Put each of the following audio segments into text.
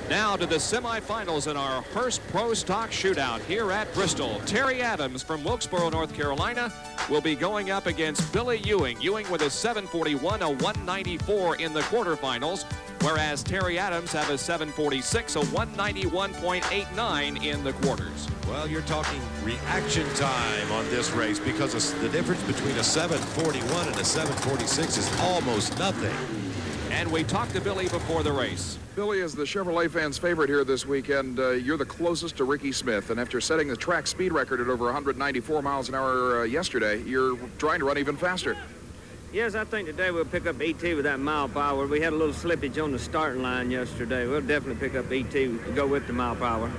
Now to the semifinals in our Hurst Pro Stock Shootout here at Bristol. Terry Adams from Wilkesboro, North Carolina, will be going up against Billy Ewing. Ewing with a 741, a 194 in the quarterfinals, whereas Terry Adams have a 746, a 191.89 in the quarters. Well, you're talking reaction time on this race because the difference between a 741 and a 746 is almost nothing. And we talked to Billy before the race. Billy is the Chevrolet fans' favorite here this weekend. You're the closest to Rickie Smith, and after setting the track speed record at over 194 miles an hour yesterday, you're trying to run even faster. Yes, I think today we'll pick up ET with that mile power. We had a little slippage on the starting line yesterday. We'll definitely pick up ET to go with the mile power.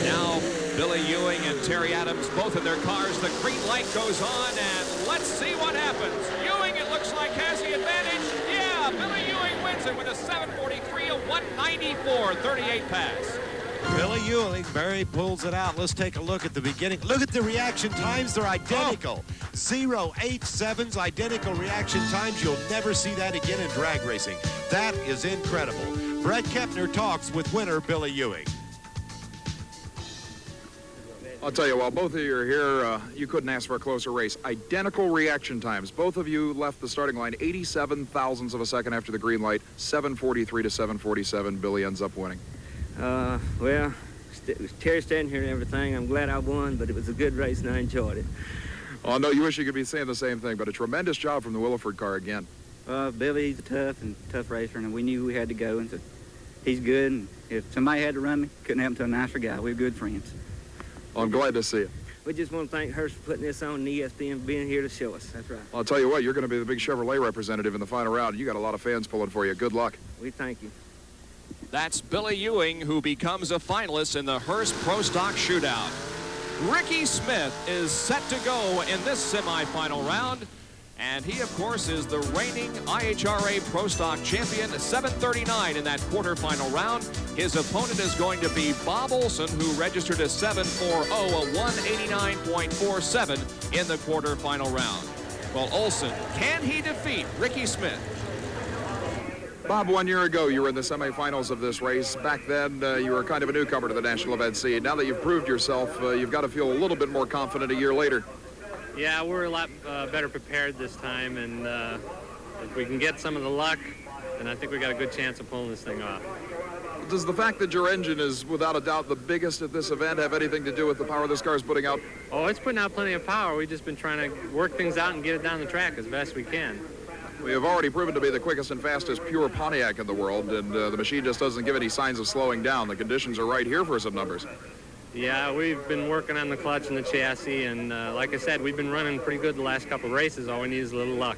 Now, Billy Ewing and Terry Adams, both in their cars. The green light goes on, and let's see what happens. Ewing, it looks like, has the advantage. Yeah, Billy Ewing wins it with a 743, a 194, 38 pass. Billy Ewing, Barry pulls it out. Let's take a look at the beginning. Look at the reaction times. They're identical. 0.87's identical reaction times. You'll never see that again in drag racing. That is incredible. Brett Kepner talks with winner Billy Ewing. I'll tell you, while both of you are here, you couldn't ask for a closer race. Identical reaction times. Both of you left the starting line 87 thousandths of a second after the green light. 743 to 747. Billy ends up winning. Well, Terry standing here and everything. I'm glad I won, but it was a good race and I enjoyed it. Oh, no, you wish you could be saying the same thing, but a tremendous job from the Williford car again. Billy's a tough racer, and we knew we had to go, and so he's good, and if somebody had to run me, couldn't happen to a nicer guy. We were good friends. Well, I'm glad to see you. We just want to thank Hurst for putting this on, and ESPN for being here to show us. That's right. Well, I'll tell you what, you're going to be the big Chevrolet representative in the final round. You got a lot of fans pulling for you. Good luck. We thank you. That's Billy Ewing, who becomes a finalist in the Hurst Pro Stock Shootout. Rickie Smith is set to go in this semifinal round, and he, of course, is the reigning IHRA Pro Stock champion, 739 in that quarterfinal round. His opponent is going to be Bob Olson, who registered a 740, a 189.47 in the quarterfinal round. Well, Olson, can he defeat Rickie Smith? Bob, 1 year ago, you were in the semifinals of this race. Back then, you were kind of a newcomer to the national event scene. Now that you've proved yourself, you've got to feel a little bit more confident a year later. Yeah, we're a lot better prepared this time, and if we can get some of the luck, then I think we got a good chance of pulling this thing off. Does the fact that your engine is, without a doubt, the biggest at this event have anything to do with the power this car is putting out? Oh, it's putting out plenty of power. We've just been trying to work things out and get it down the track as best we can. We have already proven to be the quickest and fastest pure Pontiac in the world, and the machine just doesn't give any signs of slowing down. The conditions are right here for some numbers. Yeah, we've been working on the clutch and the chassis, and like I said, we've been running pretty good the last couple of races. All we need is a little luck.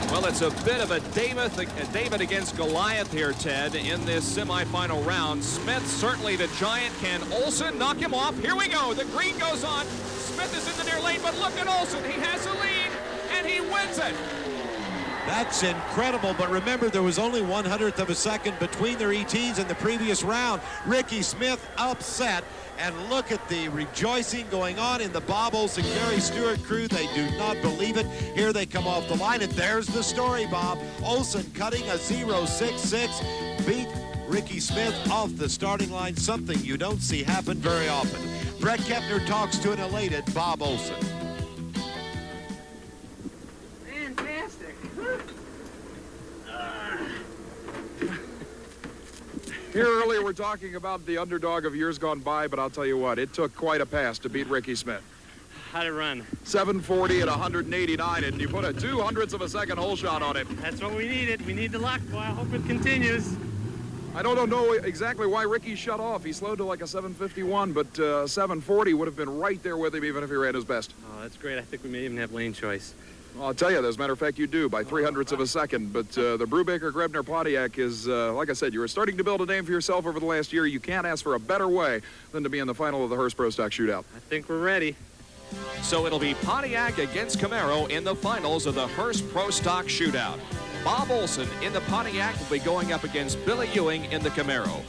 Well, it's a bit of a David against Goliath here, Ted, in this semifinal round. Smith, certainly the giant. Can Olson knock him off? Here we go. The green goes on. Smith is in the near lane, but look at Olson. He has the lead, and he wins it. That's incredible, but remember, there was only 1/100th of a second between their ETs in the previous round. Rickie Smith upset, and look at the rejoicing going on in the Bob Olson, Gary Stewart crew. They do not believe it. Here they come off the line, and there's the story, Bob. Olson cutting a 0.66, beat Rickie Smith off the starting line, something you don't see happen very often. Brett Kepner talks to an elated Bob Olson. Here earlier we're talking about the underdog of years gone by, but I'll tell you what, it took quite a pass to beat Rickie Smith. How'd it run? 740 at 189, and you put a 2/100th of a second hole shot on it. That's what we needed. We need the luck. Well, I hope it continues. I don't know exactly why Rickie shut off. He slowed to like a 751, but 740 would have been right there with him even if he ran his best. Oh, that's great. I think we may even have lane choice. Well, I'll tell you, as a matter of fact, you do, by 3/100ths of a second. But the Brubaker-Grebner Pontiac is, like I said, you were starting to build a name for yourself over the last year. You can't ask for a better way than to be in the final of the Hurst Pro Stock Shootout. I think we're ready. So it'll be Pontiac against Camaro in the finals of the Hurst Pro Stock Shootout. Bob Olson in the Pontiac will be going up against Billy Ewing in the Camaro.